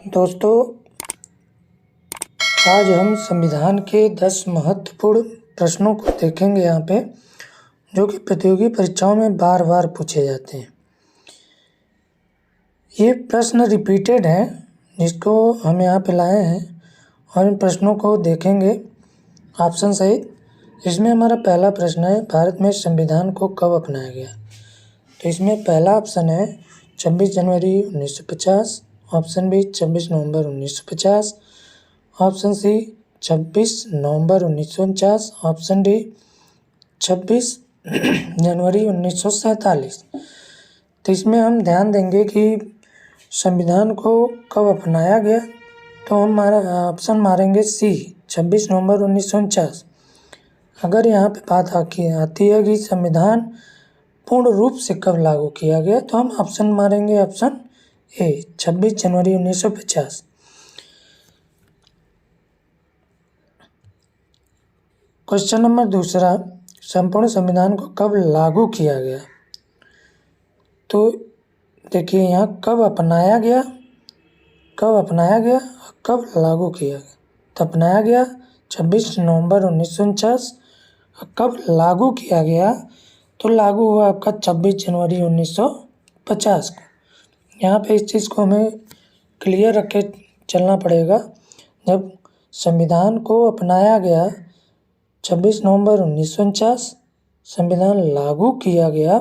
दोस्तों, आज हम संविधान के 10 महत्वपूर्ण प्रश्नों को देखेंगे यहाँ पे, जो कि प्रतियोगी परीक्षाओं में बार बार पूछे जाते हैं। ये प्रश्न रिपीटेड हैं, जिसको हम यहाँ पे लाए हैं और इन प्रश्नों को देखेंगे ऑप्शन सहित। इसमें हमारा पहला प्रश्न है, भारत में संविधान को कब अपनाया गया? तो इसमें पहला ऑप्शन है 26 जनवरी 1950, ऑप्शन बी 26 नवंबर 1950, ऑप्शन सी 26 नवंबर 1949, ऑप्शन डी 26 जनवरी 1947। तो इसमें हम ध्यान देंगे कि संविधान को कब अपनाया गया, तो हम ऑप्शन मारेंगे सी 26 नवंबर 1949। अगर यहाँ पे बात आती है कि संविधान पूर्ण रूप से कब लागू किया गया, तो हम ऑप्शन मारेंगे option A 26 January 1950। Question number दूसरा, संपूर्ण संविधान को कब लागू किया गया? तो देखिए यहाँ कब अपनाया गया और कब लागू किया गया। तो अपनाया गया 26 नवंबर 1949, और कब लागू किया गया तो लागू हुआ आपका 26 जनवरी 1950 को। यहाँ पे इस चीज़ को हमें क्लियर रख के चलना पड़ेगा। जब संविधान को अपनाया गया 26 नवंबर 1949, संविधान लागू किया गया,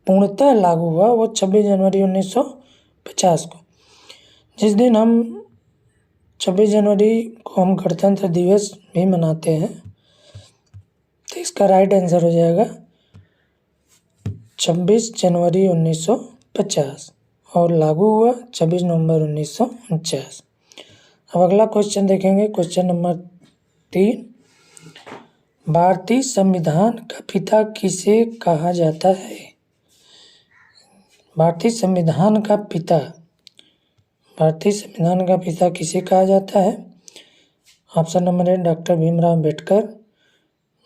पूर्णतः लागू हुआ वो 26 जनवरी 1950 को। जिस दिन हम 26 जनवरी को हम गणतंत्र दिवस भी मनाते हैं, तो इसका राइट आंसर हो जाएगा 26 जनवरी 1950 और लागू हुआ 26 नवंबर 1949। अब अगला क्वेश्चन देखेंगे, क्वेश्चन नंबर 3। भारतीय संविधान का पिता किसे कहा जाता है? भारतीय संविधान का पिता किसे कहा जाता है? Option number A doctor Bhimrao Ambedkar,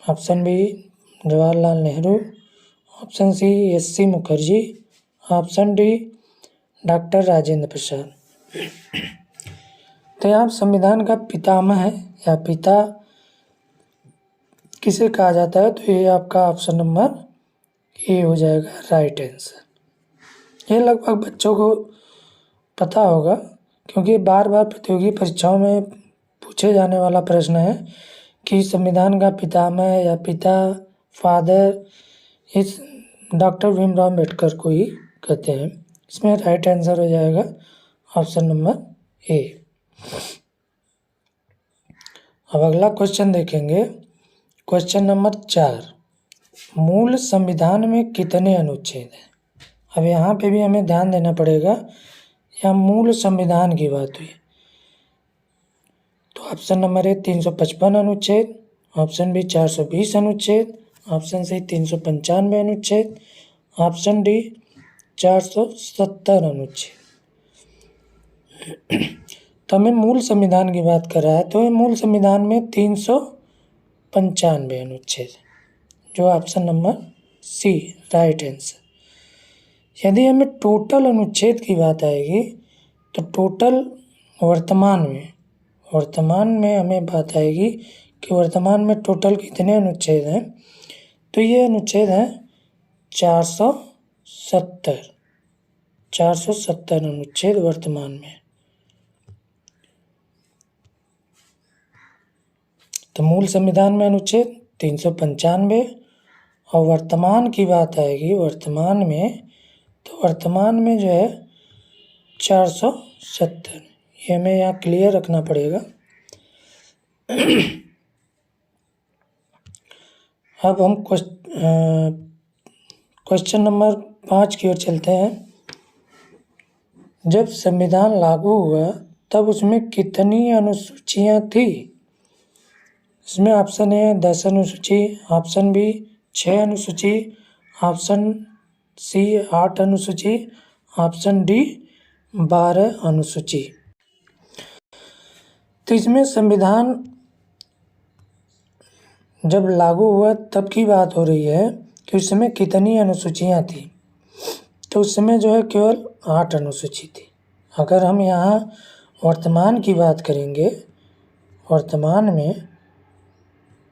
option B Jawaharlal Nehru, option C S C. Mukherjee, option D doctor Rajendra Prasad. तो यहाँ संविधान का पितामह है या पिता किसे कहा जाता है, तो ये आपका ऑप्शन नंबर ए हो जाएगा राइट आंसर। ये लगभग बच्चों को पता होगा, क्योंकि बार बार प्रतियोगी परीक्षाओं में पूछे जाने वाला प्रश्न है कि संविधान का पितामह या पिता, फादर, इस डॉक्टर भीमराव अम्बेडकर को ही कहते हैं। इसमें राइट आंसर हो जाएगा ऑप्शन नंबर ए। अब अगला क्वेश्चन देखेंगे, क्वेश्चन नंबर 4। मूल संविधान में कितने अनुच्छेद हैं? अब यहाँ पे भी हमें ध्यान देना पड़ेगा, यहाँ मूल संविधान की बात हुई। तो ऑप्शन नंबर ए 355 अनुच्छेद, ऑप्शन बी 420 अनुच्छेद, ऑप्शन सी 395 अनुच्छेद, ऑप्शन डी 470 अनुच्छेद। तो हमें मूल संविधान की बात कर रहा है, तो मूल संविधान में 395 अनुच्छेद, जो option number C right answer. यदि हमें टोटल अनुच्छेद की बात आएगी, तो टोटल वर्तमान में हमें बात आएगी कि वर्तमान में टोटल कितने अनुच्छेद हैं, तो ये अनुच्छेद हैं 470 अनुच्छेद वर्तमान में। तो मूल संविधान में अनुच्छेद 395 और वर्तमान की बात आएगी वर्तमान में जो है 470। ये हमें यहाँ क्लियर रखना पड़ेगा। अब हम क्वेश्चन नंबर 5 की ओर चलते हैं। जब संविधान लागू हुआ तब उसमें कितनी अनुसूचियाँ थी? इसमें ऑप्शन ए 10 अनुसूची, ऑप्शन बी 6 अनुसूची, ऑप्शन सी 8 अनुसूची, ऑप्शन डी 12 अनुसूची। तो इसमें संविधान जब लागू हुआ तब की बात हो रही है कि उस समय कितनी अनुसूचियाँ थी, तो उस समय जो है केवल 8 अनुसूची थी। अगर हम यहाँ वर्तमान की बात करेंगे वर्तमान में,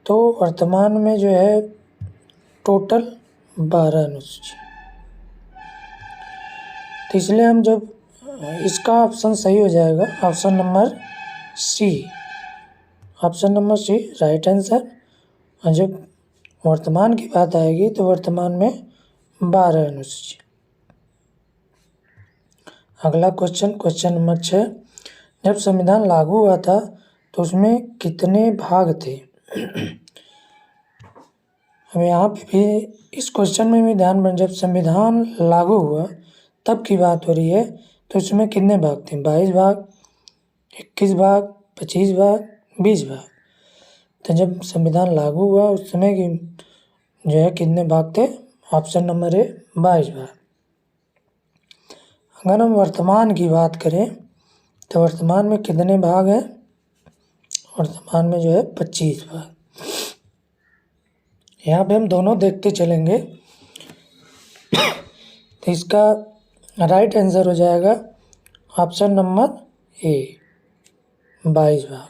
तो वर्तमान में जो है टोटल 12 अनुसूची। तो इसलिए हम जब इसका ऑप्शन सही हो जाएगा, option number C right answer. और जब वर्तमान की बात आएगी तो वर्तमान में 12 अनुसूची। अगला क्वेश्चन नंबर 6, जब संविधान लागू हुआ था तो उसमें कितने भाग थे? अब यहाँ पे भी इस क्वेश्चन में भी ध्यान में, जब संविधान लागू हुआ तब की बात हो रही है, तो उसमें कितने भाग थे? 22 भाग, 21 भाग, 25 भाग, 20 भाग। तो जब संविधान लागू हुआ उस समय की जो है कितने भाग थे? ऑप्शन नंबर ए 22 भाग। अगर हम वर्तमान की बात करें तो वर्तमान में कितने भाग हैं? वर्तमान में जो है 25 भाग। यहाँ पे हम दोनों देखते चलेंगे। तो इसका राइट आंसर हो जाएगा ऑप्शन नंबर ए 22 भाग।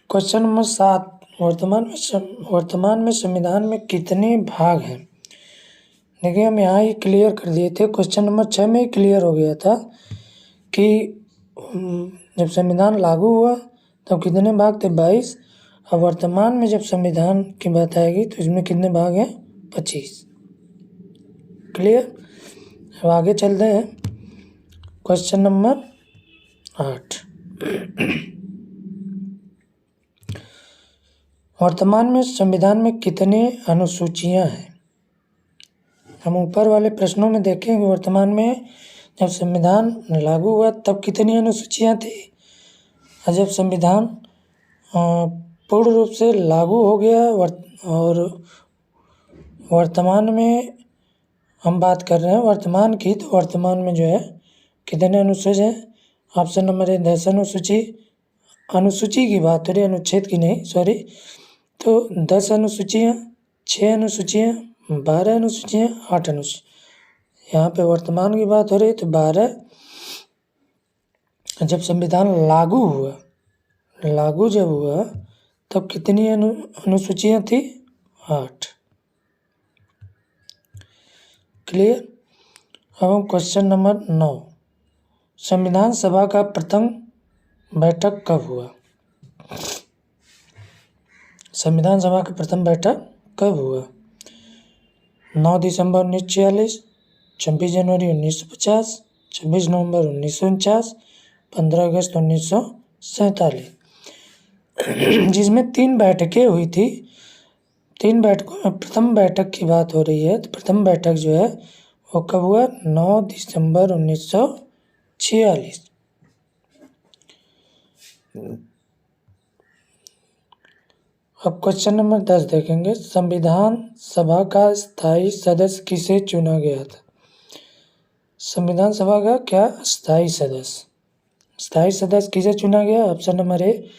क्वेश्चन नंबर 7, वर्तमान में संविधान में कितने भाग हैं? देखिए हम यहाँ ही क्लियर कर दिए थे, क्वेश्चन नंबर 6 में ही क्लियर हो गया था कि जब संविधान लागू हुआ तब कितने भाग थे? 22। अब वर्तमान में जब संविधान की बात आएगी तो इसमें कितने भाग हैं? 25। क्लियर। अब आगे चलते हैं क्वेश्चन नंबर 8। वर्तमान में संविधान में कितने अनुसूचियां हैं? हम ऊपर वाले प्रश्नों में देखेंगे वर्तमान में जब संविधान लागू हुआ तब कितनी अनुसूचियां थी, और जब संविधान पूर्ण रूप से लागू हो गया और वर्तमान में हम बात कर रहे हैं वर्तमान की, तो वर्तमान में जो है कितने अनुच्छेद हैं? ऑप्शन नंबर ए 10 अनुसूची। अनुसूची की बात हो रही है, अनुच्छेद की नहीं, सॉरी। तो 10 अनुसूचियाँ, 6 अनुसूचियाँ, 12 अनुसूचियाँ, 8 अनुसूची। यहाँ पे वर्तमान की बात हो रही है तो 12। जब संविधान लागू जब हुआ तब कितनी अनुसूचियाँ थी? 8। क्लियर। अब हम क्वेश्चन नंबर 9, संविधान सभा का प्रथम बैठक कब हुआ? संविधान सभा की प्रथम बैठक कब हुआ? 9 दिसंबर 1946, 26 जनवरी 1950, 26 नवंबर 1949, 15 अगस्त 1947। जिसमें 3 बैठकें हुई थी। 3 बैठकों में प्रथम बैठक की बात हो रही है, तो प्रथम बैठक जो है वो कब हुआ? 9 दिसंबर 1946। अब क्वेश्चन नंबर 10 देखेंगे, संविधान सभा का स्थायी सदस्य किसे चुना गया था? संविधान सभा का क्या स्थायी सदस्य किसे चुना गया? Option number A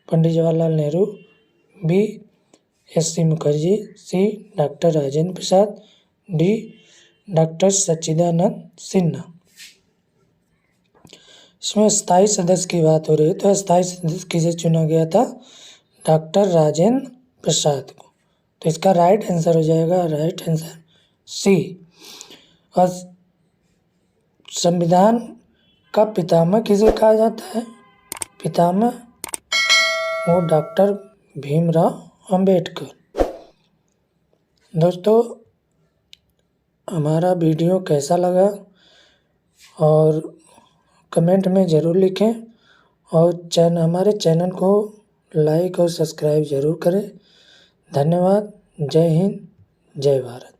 Pandit Jawaharlal Nehru, B S C. Mukherjee, C doctor Rajendra Prasad, D doctor Sachchidanand Sinha. इसमें स्थायी सदस्य की बात हो रही है, तो स्थायी सदस्य किसे चुना गया था? डॉक्टर राजेंद्र प्रसाद को। तो इसका राइट आंसर हो जाएगा, राइट आंसर सी। और संविधान का पितामह किसे कहा जाता है? पितामह वो डॉक्टर भीमराव अंबेडकर। दोस्तों हमारा वीडियो कैसा लगा और कमेंट में ज़रूर लिखें, और हमारे चैनल को लाइक और सब्सक्राइब ज़रूर करें। धन्यवाद। जय हिंद, जय भारत।